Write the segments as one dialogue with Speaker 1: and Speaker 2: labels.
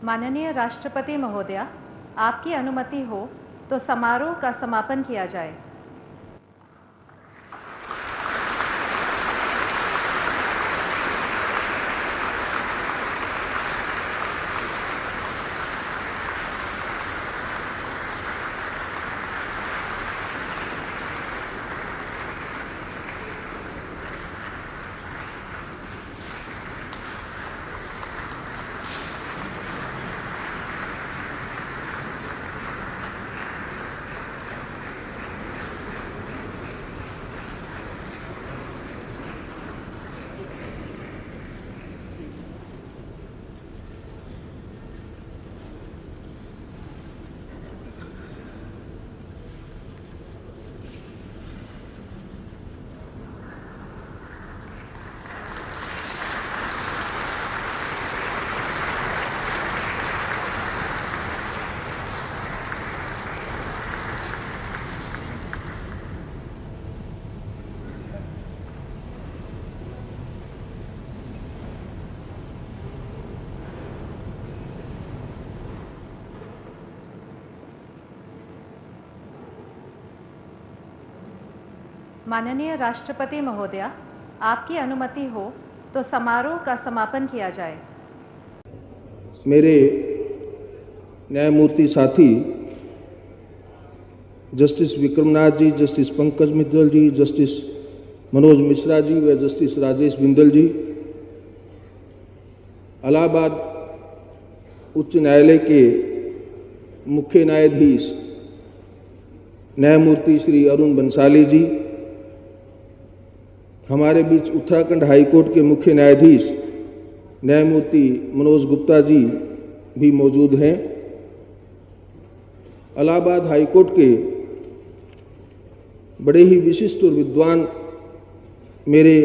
Speaker 1: माननीय राष्ट्रपति महोदया, आपकी अनुमति हो तो समारोह का समापन किया जाए। माननीय राष्ट्रपति महोदया, आपकी अनुमति हो तो समारोह का समापन किया जाए।
Speaker 2: मेरे न्यायमूर्ति साथी जस्टिस विक्रमनाथ जी, जस्टिस पंकज मित्तल जी, जस्टिस मनोज मिश्रा जी व जस्टिस राजेश बिंदल जी, इलाहाबाद उच्च न्यायालय के मुख्य न्यायाधीश न्यायमूर्ति श्री अरुण बंसाली जी, हमारे बीच उत्तराखंड हाईकोर्ट के मुख्य न्यायाधीश न्यायमूर्ति मनोज गुप्ता जी भी मौजूद हैं। इलाहाबाद हाईकोर्ट के बड़े ही विशिष्ट और विद्वान मेरे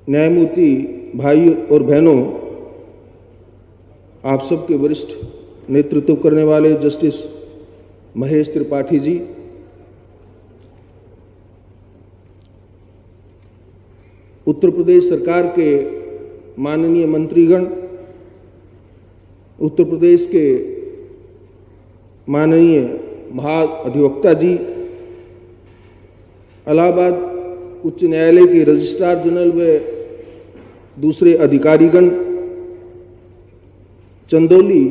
Speaker 2: न्यायमूर्ति भाई और बहनों, आप सबके वरिष्ठ नेतृत्व करने वाले जस्टिस महेश त्रिपाठी जी, उत्तर प्रदेश सरकार के माननीय मंत्रीगण, उत्तर प्रदेश के माननीय महाधिवक्ता जी, इलाहाबाद उच्च न्यायालय के रजिस्ट्रार जनरल व दूसरे अधिकारीगण, चंदौली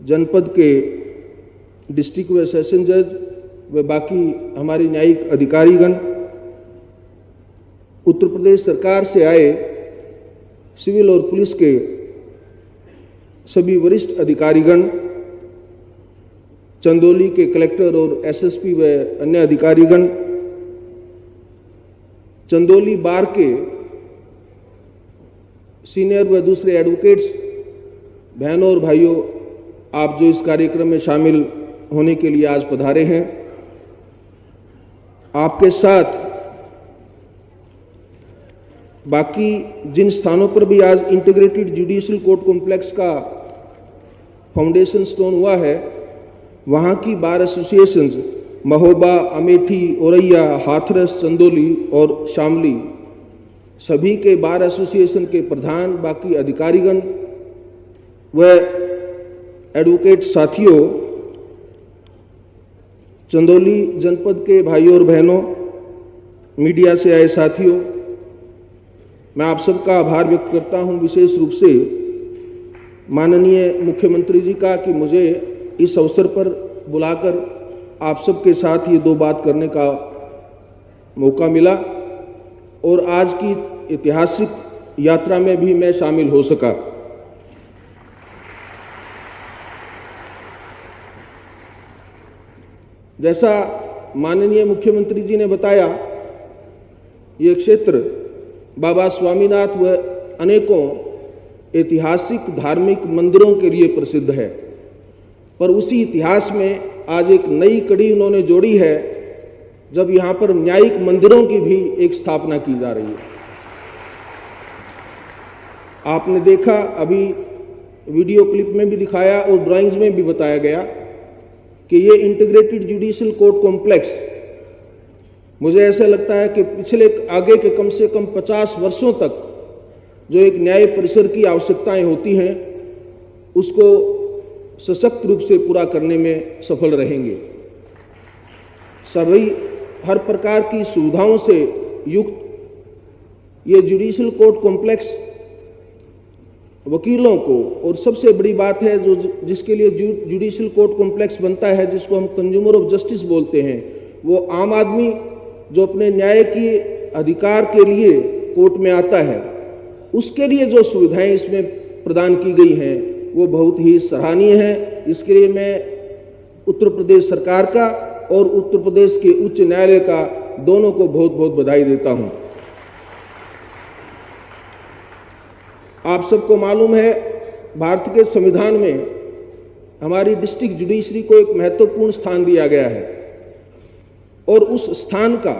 Speaker 2: जनपद के डिस्ट्रिक्ट व सेशन जज व बाकी हमारे न्यायिक अधिकारीगण, उत्तर प्रदेश सरकार से आए सिविल और पुलिस के सभी वरिष्ठ अधिकारीगण, चंदौली के कलेक्टर और एसएसपी व अन्य अधिकारीगण, चंदौली बार के सीनियर व दूसरे एडवोकेट्स, बहनों और भाइयों, आप जो इस कार्यक्रम में शामिल होने के लिए आज पधारे हैं, आपके साथ बाकी जिन स्थानों पर भी आज इंटीग्रेटेड जुडिशियल कोर्ट कॉम्प्लेक्स का फाउंडेशन स्टोन हुआ है, वहां की बार एसोसिएशंस महोबा, अमेठी, औरैया, हाथरस, चंदौली और शामली, सभी के बार एसोसिएशन के प्रधान, बाकी अधिकारीगण व एडवोकेट साथियों, चंदौली जनपद के भाइयों और बहनों, मीडिया से आए साथियों, मैं आप सबका आभार व्यक्त करता हूं, विशेष रूप से माननीय मुख्यमंत्री जी का, कि मुझे इस अवसर पर बुलाकर आप सबके साथ ये दो बात करने का मौका मिला और आज की ऐतिहासिक यात्रा में भी मैं शामिल हो सका। जैसा माननीय मुख्यमंत्री जी ने बताया, ये क्षेत्र बाबा स्वामीनाथ व अनेकों ऐतिहासिक धार्मिक मंदिरों के लिए प्रसिद्ध है, पर उसी इतिहास में आज एक नई कड़ी उन्होंने जोड़ी है, जब यहां पर न्यायिक मंदिरों की भी एक स्थापना की जा रही है। आपने देखा, अभी वीडियो क्लिप में भी दिखाया और ड्राइंग्स में भी बताया गया कि ये इंटीग्रेटेड जुडिशियल कोर्ट कॉम्प्लेक्स, मुझे ऐसा लगता है कि पिछले आगे के कम से कम 50 वर्षों तक जो एक न्याय परिसर की आवश्यकताएं होती हैं, उसको सशक्त रूप से पूरा करने में सफल रहेंगे। सभी हर प्रकार की सुविधाओं से युक्त ये जुडिशियल कोर्ट कॉम्प्लेक्स वकीलों को, और सबसे बड़ी बात है जो जिसके लिए जुडिशियल कोर्ट कॉम्प्लेक्स बनता है, जिसको हम कंज्यूमर ऑफ जस्टिस बोलते हैं, वो आम आदमी जो अपने न्याय के अधिकार के लिए कोर्ट में आता है, उसके लिए जो सुविधाएं इसमें प्रदान की गई हैं वो बहुत ही सराहनीय है। इसके लिए मैं उत्तर प्रदेश सरकार का और उत्तर प्रदेश के उच्च न्यायालय का दोनों को बहुत बहुत बधाई देता हूं। आप सबको मालूम है, भारत के संविधान में हमारी डिस्ट्रिक्ट जुडिशरी को एक महत्वपूर्ण स्थान दिया गया है, और उस स्थान का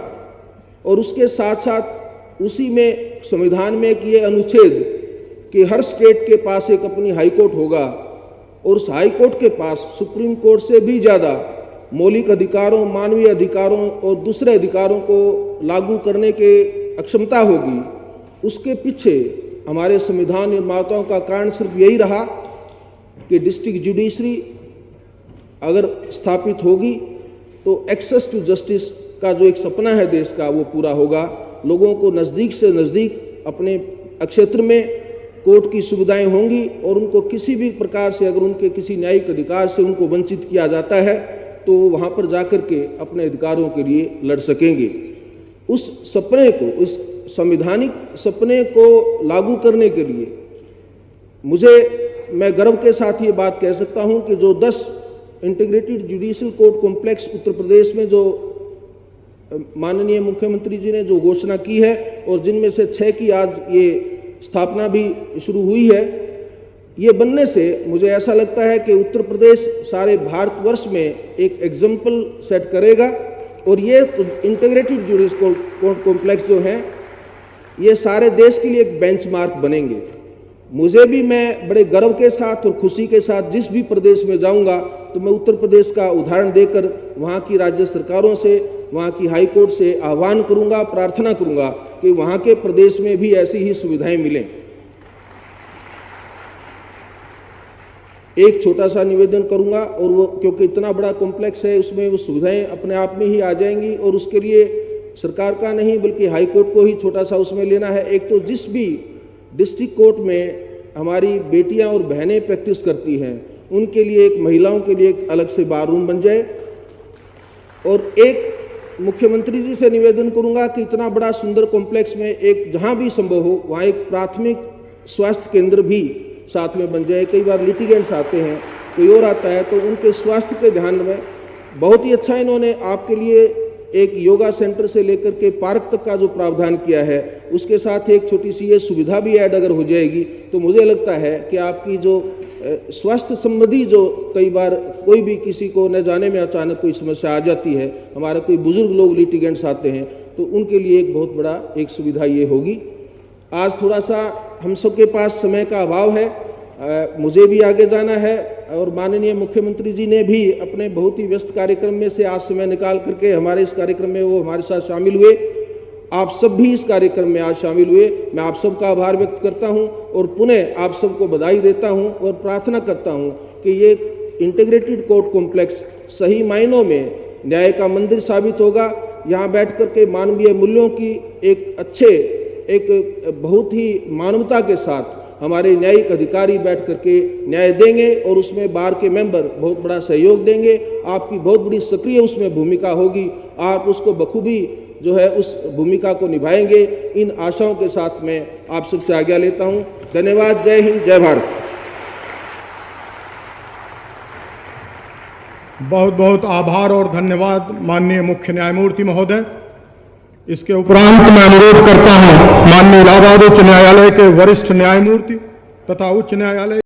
Speaker 2: और उसके साथ साथ उसी में संविधान में एक ये अनुच्छेद कि हर स्टेट के पास एक अपनी हाई कोर्ट होगा, और उस हाई कोर्ट के पास सुप्रीम कोर्ट से भी ज्यादा मौलिक अधिकारों, मानवीय अधिकारों और दूसरे अधिकारों को लागू करने की अक्षमता होगी। उसके पीछे हमारे संविधान निर्माताओं का कारण सिर्फ यही रहा कि डिस्ट्रिक्ट जुडिशरी अगर स्थापित होगी तो एक्सेस टू जस्टिस का जो एक सपना है देश का वो पूरा होगा। लोगों को नजदीक से नजदीक अपने क्षेत्र में कोर्ट की सुविधाएं होंगी, और उनको किसी भी प्रकार से अगर उनके किसी न्यायिक अधिकार से उनको वंचित किया जाता है तो वहां पर जाकर के अपने अधिकारों के लिए लड़ सकेंगे। उस सपने को, उस संवैधानिक सपने को लागू करने के लिए मैं गर्व के साथ ये बात कह सकता हूं कि जो 10 integrated judicial court complex Uttar Pradesh में जो माननीय मुख्यमंत्री जी ने जो घोषणा की है, और जिनमें से 6 की आज ये स्थापना भी शुरू हुई है, ये बनने से मुझे ऐसा लगता है कि उत्तर प्रदेश सारे भारतवर्ष में एक एग्जाम्पल सेट करेगा, और ये इंटीग्रेटेड जुडिशियल कोर्ट कॉम्प्लेक्स जो हैं ये सारे देश के लिए एक बेंचमार्क बनेंगे। मुझे भी, मैं बड़े गर्व के साथ और खुशी के साथ जिस भी प्रदेश में जाऊंगा तो मैं उत्तर प्रदेश का उदाहरण देकर वहां की राज्य सरकारों से, वहां की हाई कोर्ट से आह्वान करूंगा, प्रार्थना करूंगा कि वहां के प्रदेश में भी ऐसी ही सुविधाएं मिलें। एक छोटा सा निवेदन करूंगा, और वो क्योंकि इतना बड़ा कॉम्प्लेक्स है उसमें वो सुविधाएं अपने आप में ही आ जाएंगी, और उसके लिए सरकार का नहीं बल्कि हाई कोर्ट को ही छोटा सा उसमें लेना है। एक तो जिस भी डिस्ट्रिक्ट कोर्ट में हमारी बेटियां और बहनें प्रैक्टिस करती हैं उनके लिए, एक महिलाओं के लिए एक अलग से बार रूम बन जाए। और एक मुख्यमंत्री जी से निवेदन करूंगा कि इतना बड़ा सुंदर कॉम्प्लेक्स में एक जहां भी संभव हो वहां एक प्राथमिक स्वास्थ्य केंद्र भी साथ में बन जाए। कई बार लिटिगेंट्स आते हैं, कोई और आता है, तो उनके स्वास्थ्य के ध्यान में बहुत ही अच्छा इन्होंने आपके लिए एक योगा सेंटर से लेकर के पार्क तक का जो प्रावधान किया है, उसके साथ एक छोटी सी ये सुविधा भी ऐड अगर हो जाएगी तो मुझे लगता है कि आपकी जो स्वास्थ्य संबंधी जो कई बार कोई भी किसी को न जाने में अचानक कोई समस्या आ जाती है, हमारे कोई बुजुर्ग लोग लिटिगेंट्स आते हैं, तो उनके लिए एक बहुत बड़ा एक सुविधा ये होगी। आज थोड़ा सा हम सबके पास समय का अभाव है, मुझे भी आगे जाना है, और माननीय मुख्यमंत्री जी ने भी अपने बहुत ही व्यस्त कार्यक्रम में से आज समय निकाल करके हमारे इस कार्यक्रम में वो हमारे साथ शामिल हुए। आप सब भी इस कार्यक्रम में आज शामिल हुए, मैं आप सबका आभार व्यक्त करता हूं, और पुनः आप सबको बधाई देता हूं और प्रार्थना करता हूं कि ये इंटीग्रेटेड कोर्ट कॉम्प्लेक्स सही मायनों में न्याय का मंदिर साबित होगा। यहां बैठ करके मानवीय मूल्यों की एक बहुत ही मानवता के साथ हमारे न्यायिक अधिकारी बैठ करके न्याय देंगे, और उसमें बार के मेंबर बहुत बड़ा सहयोग देंगे। आपकी बहुत बड़ी सक्रिय उसमें भूमिका होगी, आप उसको बखूबी जो है उस भूमिका को निभाएंगे। इन आशाओं के साथ मैं आप सबसे आज्ञा लेता हूं। धन्यवाद। जय हिंद, जय भारत।
Speaker 3: बहुत बहुत आभार और धन्यवाद माननीय मुख्य न्यायमूर्ति महोदय। इसके उपरांत मैं अनुरोध करता हूं माननीय इलाहाबाद उच्च न्यायालय के वरिष्ठ न्यायमूर्ति तथा उच्च न्यायालय